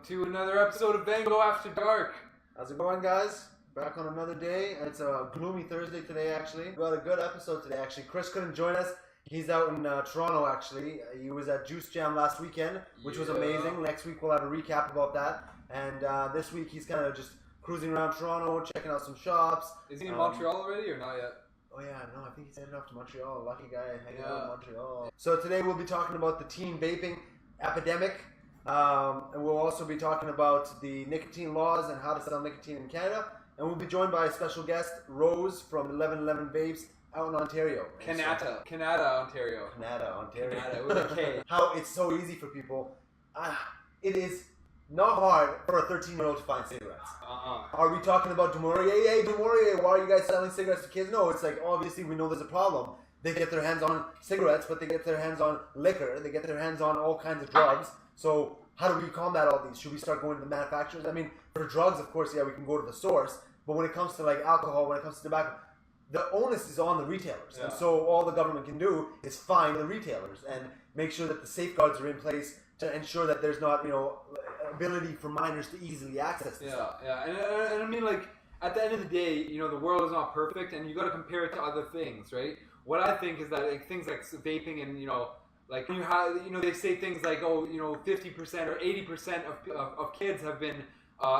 to another episode of VanGo After Dark. How's it going, guys? Back on another day. It's a gloomy Thursday today, actually. We got a good episode today, actually. Chris couldn't join us. He's out in Toronto, actually. He was at Juice Jam last weekend, which was amazing. Next week we'll have a recap about that. And this week he's kind of just cruising around Toronto, checking out some shops. Is he in Montreal already or not yet? Oh yeah, no, I think he's headed off to Montreal. Lucky guy hanging out in Montreal. So today we'll be talking about the teen vaping epidemic. And we'll also be talking about the nicotine laws and how to sell nicotine in Canada. And we'll be joined by a special guest, Rose from 1111 Vapes out in Ontario. Canada, Ontario. Canada with a K. How it's so easy for people. It is not hard for a 13-year-old to find cigarettes. Are we talking about Demorier? Hey, Demorier, why are you guys selling cigarettes to kids? No, it's like, obviously we know there's a problem. They get their hands on cigarettes, but they get their hands on liquor. They get their hands on all kinds of drugs. So how do we combat all these? Should we start going to the manufacturers? I mean, for drugs, of course, yeah, we can go to the source. But when it comes to like alcohol, when it comes to tobacco, the onus is on the retailers. And so all the government can do is fine the retailers and make sure that the safeguards are in place to ensure that there's not, ability for minors to easily access this stuff. And I mean, like, at the end of the day, the world is not perfect, and you got to compare it to other things, right? What I think is that like, things like vaping and, like you have, they say things like, 50% or 80% of kids have been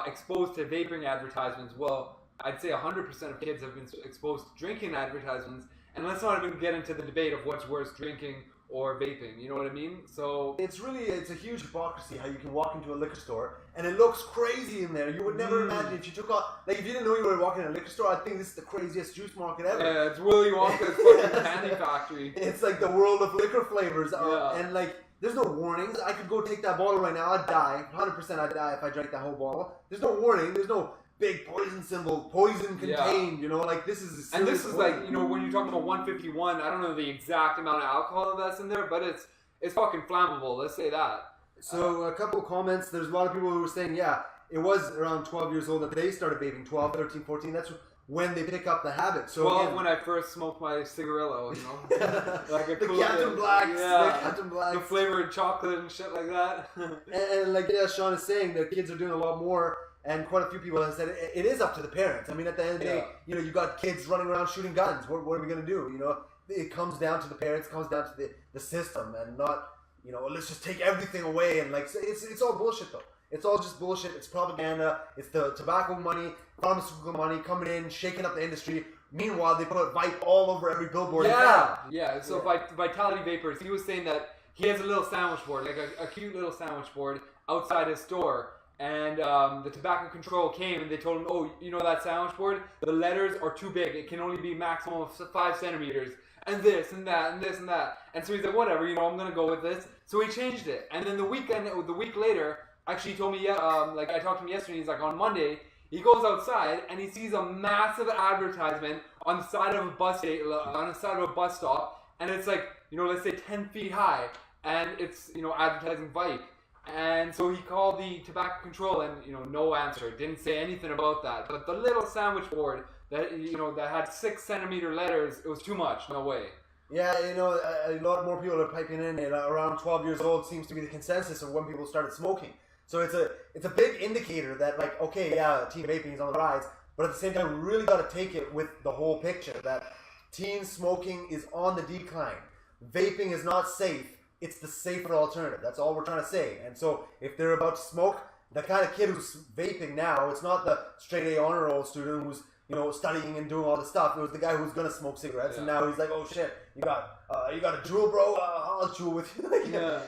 exposed to vaping advertisements. Well, I'd say 100% of kids have been exposed to drinking advertisements, and let's not even get into the debate of what's worse, drinking or vaping. You know what I mean? So it's a huge hypocrisy how you can walk into a liquor store and it looks crazy in there. You would never imagine if you took off, like, if you didn't know you were walking in a liquor store, I think this is the craziest juice market ever. Yeah, it's Willy Wonka's fucking candy factory. It's like the world of liquor flavors. And like, there's no warnings. I could go take that bottle right now. I'd die. 100% I'd die if I drank that whole bottle. There's no warning. There's no big poison symbol, poison contained, like this is a and this is like, when you're talking about 151, I don't know the exact amount of alcohol that's in there, but it's fucking flammable, let's say that. So a couple of comments, there's a lot of people who were saying, it was around 12 years old that they started vaping, 12, 13, 14, that's when they pick up the habit. So 12 when I first smoked my cigarillo, like a cool Captain Blacks, the Captain Blacks, the flavored chocolate and shit like that. and like Sean is saying, the kids are doing a lot more. And quite a few people have said it is up to the parents. I mean, at the end of the day, you got kids running around shooting guns. What are we going to do? It comes down to the parents, it comes down to the system, and not, let's just take everything away. And like, it's all bullshit, though. It's all just bullshit. It's propaganda. It's the tobacco money, pharmaceutical money coming in, shaking up the industry. Meanwhile, they put Vape all over every billboard. So Vitality Vapors, he was saying that he has a little sandwich board, like a cute little sandwich board outside his store. And the tobacco control came and they told him, that sandwich board, the letters are too big. It can only be maximum of 5 centimeters. And this and that and this and that. And so he's like, whatever, I'm going to go with this. So he changed it. And then the week later, actually he told me, like I talked to him yesterday, he's like, on Monday, he goes outside and he sees a massive advertisement on the side of a bus stop. And it's like, let's say 10 feet high. And it's, advertising Vape. And so he called the tobacco control and, no answer. Didn't say anything about that. But the little sandwich board that, that had 6 centimeter letters, it was too much. No way. Yeah, a lot more people are piping in. And around 12 years old seems to be the consensus of when people started smoking. So it's a big indicator that, like, okay, teen vaping is on the rise. But at the same time, we really got to take it with the whole picture that teen smoking is on the decline. Vaping is not safe. It's the safer alternative. That's all we're trying to say. And so if they're about to smoke, the kind of kid who's vaping now, it's not the straight A honor roll student who's, studying and doing all this stuff. It was the guy who's going to smoke cigarettes. And now he's like, oh shit, you got a jewel, bro? I'll jewel with you.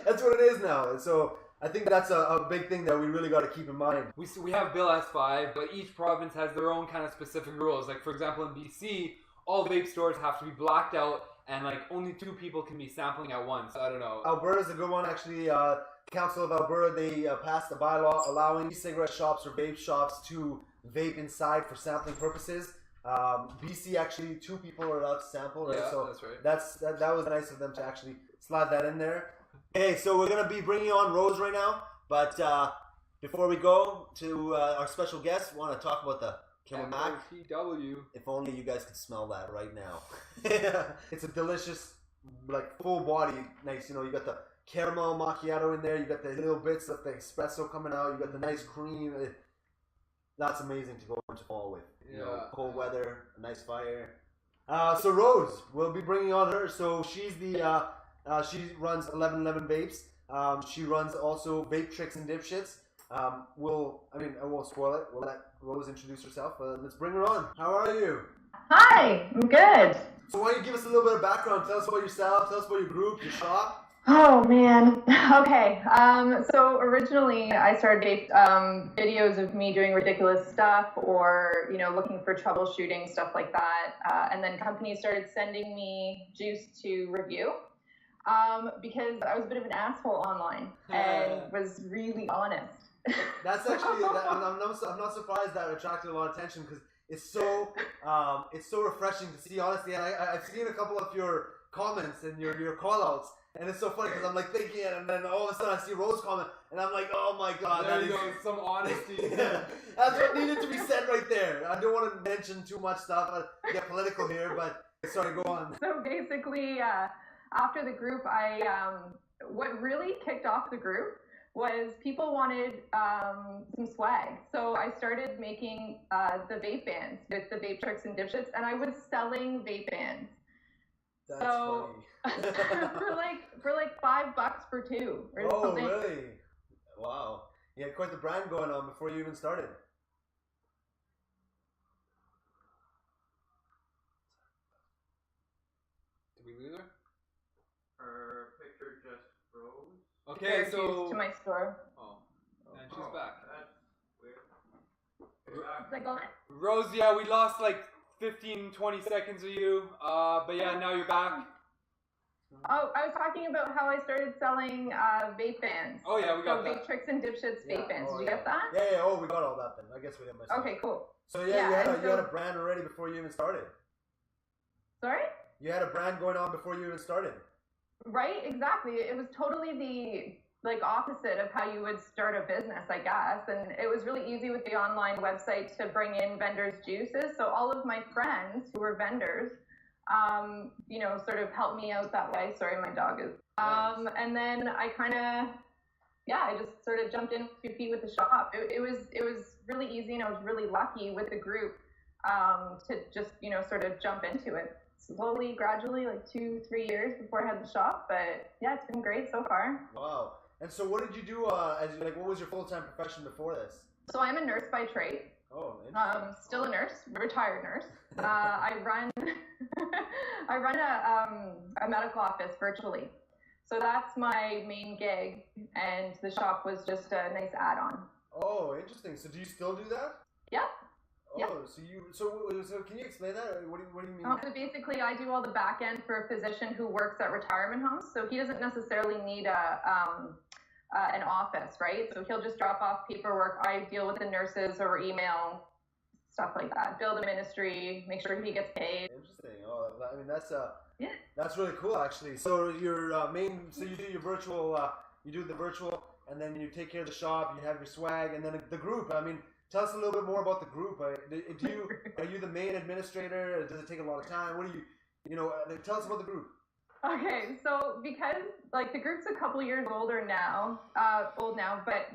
That's what it is now. And so I think that's a big thing that we really got to keep in mind. We have Bill S5, but each province has their own kind of specific rules. Like, for example, in BC, all vape stores have to be blacked out. And like only 2 people can be sampling at once. I don't know. Alberta's a good one, actually. Council of Alberta, they passed a bylaw allowing cigarette shops or vape shops to vape inside for sampling purposes. BC, actually, 2 people are allowed to sample, right? Yeah, so that's right. That was nice of them to actually slide that in there. Okay, so we're gonna be bringing on Rose right now, but before we go to our special guest, we want to talk about the Mac. If only you guys could smell that right now. It's a delicious, like, full body, nice. You got the caramel macchiato in there. You got the little bits of the espresso coming out. You got the nice cream. That's amazing to go into fall with. You know, cold weather, a nice fire. So Rose, we'll be bringing on her. So she's the she runs 1111 Vapes. She runs also Vape Tricks and Dipshits. I won't spoil it. We'll let Rose introduce herself. Let's bring her on. How are you? Hi, I'm good. So why don't you give us a little bit of background? Tell us about yourself. Tell us about your group, your shop. Oh man. Okay. So originally I started videos of me doing ridiculous stuff or, looking for troubleshooting, stuff like that. And then companies started sending me juice to review. Because I was a bit of an asshole online and was really honest. That's actually, I'm not surprised that attracted a lot of attention because it's so refreshing to see honesty. And I've seen a couple of your comments and your call outs. And it's so funny because I'm like thinking it, and then all of a sudden I see Rose comment, and I'm like, oh my god, there you go, some honesty. Yeah, that's what needed to be said right there. I don't want to mention too much stuff, I get political here, but sorry, go on. So basically, after the group, what really kicked off the group was people wanted some swag. So I started making the vape bands with the Vape Tricks and Dipshits, and I was selling vape bands. That's funny. for like $5 for two or something. Oh really? Wow. You had quite the brand going on before you even started. Did we lose her? Her picture just froze. Okay, so to my store. Oh, and she's back. That's weird. Is that gone? Rose, yeah, we lost like 15-20 seconds of you. But yeah, now you're back. Oh, I was talking about how I started selling vape bands. Oh yeah, we got that. Vape Tricks and Dipshits vape bands. Did you get that? Yeah. Oh, we got all that then. I guess we did myself. Okay, cool. So you had a brand already before you even started. Sorry? You had a brand going on before you even started. Right, exactly. It was totally the opposite of how you would start a business, I guess. And it was really easy with the online website to bring in vendors' juices. So all of my friends who were vendors, sort of helped me out that way. Sorry, my dog is. And then I I just sort of jumped in with 2 feet with the shop. It was really easy, and I was really lucky with the group to just, sort of jump into it. Slowly, gradually, like 2-3 years before I had the shop, but yeah, it's been great so far. Wow. And so what did you do what was your full-time profession before this? So I'm a nurse by trade. Oh, still a nurse, retired nurse. I run a medical office virtually. So that's my main gig, and the shop was just a nice add-on. Oh, interesting. So do you still do that? Yeah. Oh, Yep. So can you explain that? What do you mean? So basically, I do all the back end for a physician who works at retirement homes. So he doesn't necessarily need an office, right? So he'll just drop off paperwork. I deal with the nurses over email, stuff like that. Bill the ministry, make sure he gets paid. Interesting. Oh, I mean that's really cool actually. So your so you do your virtual, you do the virtual, and then you take care of the shop. You have your swag, and then the group. I mean, tell us a little bit more about the group. Are you the main administrator? Does it take a lot of time? What do you tell us about the group. Okay, so because the group's a couple years old now, but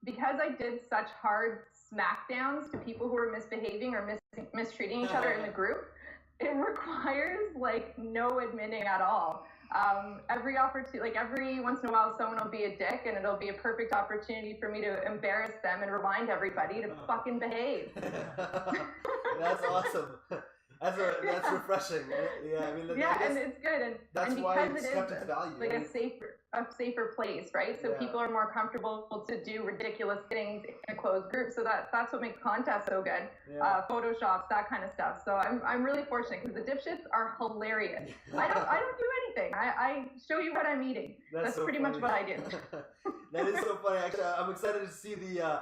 because I did such hard smackdowns to people who were misbehaving or mistreating each other in the group, it requires no admitting at all. Every opportunity, every once in a while, someone will be a dick, and it'll be a perfect opportunity for me to embarrass them and remind everybody to fucking behave. That's awesome. That's refreshing. Yeah, I mean, and it's good, and that's because why it it's is kept its value. a safer place, right? So people are more comfortable to do ridiculous things in a closed group. So that's what makes contests so good. Yeah. Photoshops, that kind of stuff. So I'm really fortunate because the dipshits are hilarious. I don't do anything. I show you what I'm eating. That's so pretty much what I do. That is so funny. Actually, I'm excited to see the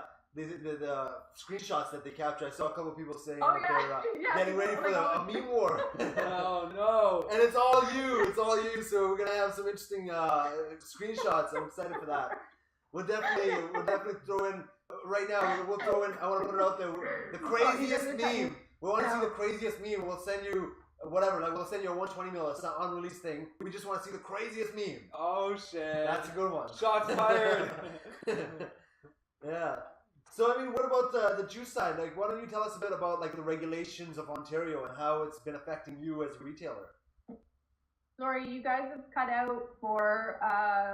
screenshots that they capture. I saw a couple of people saying they're getting ready for a meme war. Oh no! And it's all you. So we're gonna have some interesting screenshots. I'm excited for that. We'll definitely throw in right now. We'll throw in. I want to put it out there. The craziest meme. We want to see the craziest meme. We'll send you whatever. Like we'll send you a 120 mil. It's an unreleased thing. We just want to see the craziest meme. Oh shit! That's a good one. Shots fired. Yeah. So I mean, what about the juice side? Like, why don't you tell us a bit about like the regulations of Ontario and how it's been affecting you as a retailer? Sorry, you guys have cut out for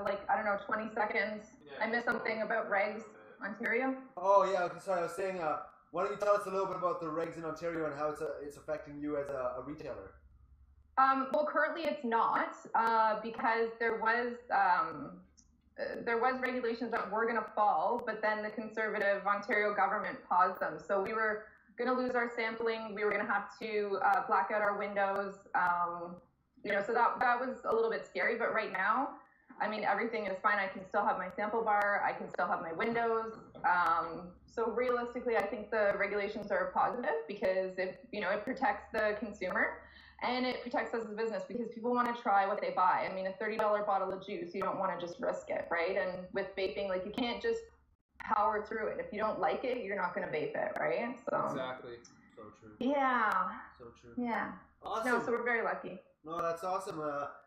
like, I don't know, 20 seconds. Yeah, I missed something about regs, Ontario. Oh yeah. Okay. Sorry. I was saying. Why don't you tell us a little bit about the regs in Ontario and how it's affecting you as a retailer? Well, currently it's not because there was regulations that were going to fall, but then the Conservative Ontario government paused them. So we were going to lose our sampling. We were going to have to black out our windows. So that was a little bit scary. But right now, I mean, everything is fine. I can still have my sample bar. I can still have my windows. So realistically, I think the regulations are positive because it protects the consumer. And it protects us as a business because people want to try what they buy. I mean, a $30 bottle of juice, you don't want to just risk it, right? And with vaping, like you can't just power through it. If you don't like it, you're not going to vape it, right? So Exactly. So true. Yeah. So true. Yeah. Awesome. No, so we're very lucky. No, that's awesome.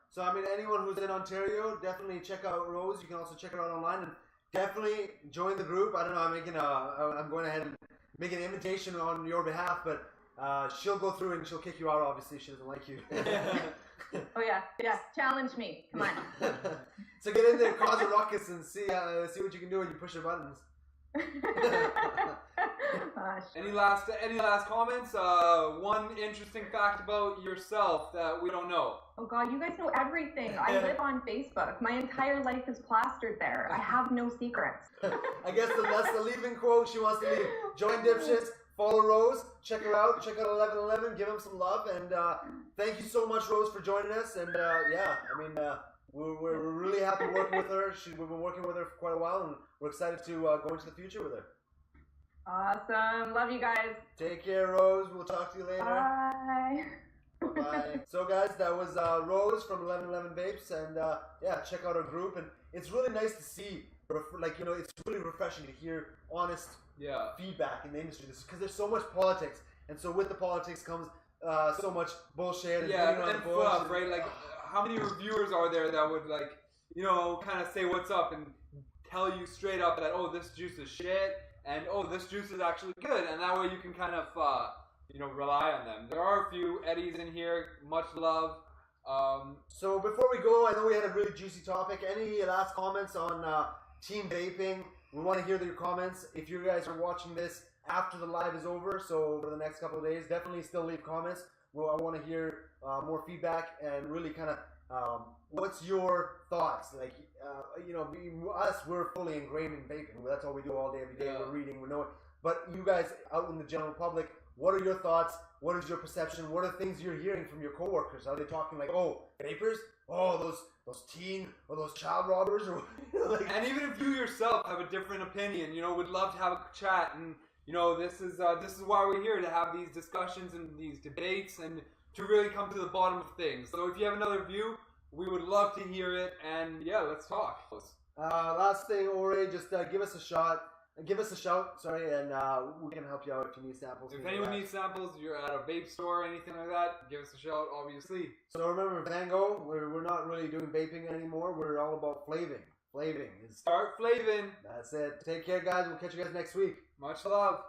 So I mean, anyone who's in Ontario, definitely check out Rose. You can also check it out online and definitely join the group. I don't know. I'm going ahead and make an invitation on your behalf, but. She'll go through and she'll kick you out. Obviously, she doesn't like you. Oh yeah, challenge me. Come on. So get in there, cause a ruckus, and see what you can do when you push your buttons. Any last comments? One interesting fact about yourself that we don't know. Oh God, you guys know everything. I live on Facebook. My entire life is plastered there. I have no secrets. I guess that's the leaving quote. She wants to leave. Join Dipshits. Follow Rose, check her out, check out 1111, give him some love, and thank you so much, Rose, for joining us. And we're really happy working with her. We've been working with her for quite a while, and we're excited to go into the future with her. Awesome, love you guys. Take care, Rose. We'll talk to you later. Bye. Bye. So, guys, that was Rose from 1111 Vapes, and check out our group. And it's really nice to see, it's really refreshing to hear honest. Feedback in the industry because there's so much politics, and so with the politics comes so much bullshit and fluff, right? Like, how many reviewers are there that would kind of say what's up and tell you straight up that this juice is shit and this juice is actually good, and that way you can kind of rely on them. There are a few Eddies in here, much love. So before we go, I know we had a really juicy topic. Any last comments on team vaping? We want to hear your comments. If you guys are watching this after the live is over, so over the next couple of days, definitely still leave comments. Well, I want to hear more feedback and really kind of what's your thoughts? Like, we're fully ingrained in vaping. That's all we do all day, every day. Yeah. We're reading, we know it. But you guys out in the general public, what are your thoughts? What is your perception? What are things you're hearing from your coworkers? Are they talking like, vapors? Those teen or those child robbers? Or and even if you yourself have a different opinion, would love to have a chat. And this is why we're here, to have these discussions and these debates and to really come to the bottom of things. So if you have another view, we would love to hear it. And let's talk. Last thing, Ore, just give us a shot. Give us a shout, and we can help you out if you need samples. If anyone needs samples, you're at a vape store or anything like that, give us a shout, obviously. So remember, VanGo, we're not really doing vaping anymore. We're all about flaving. Flaving is... Start flaving. That's it. Take care, guys. We'll catch you guys next week. Much love.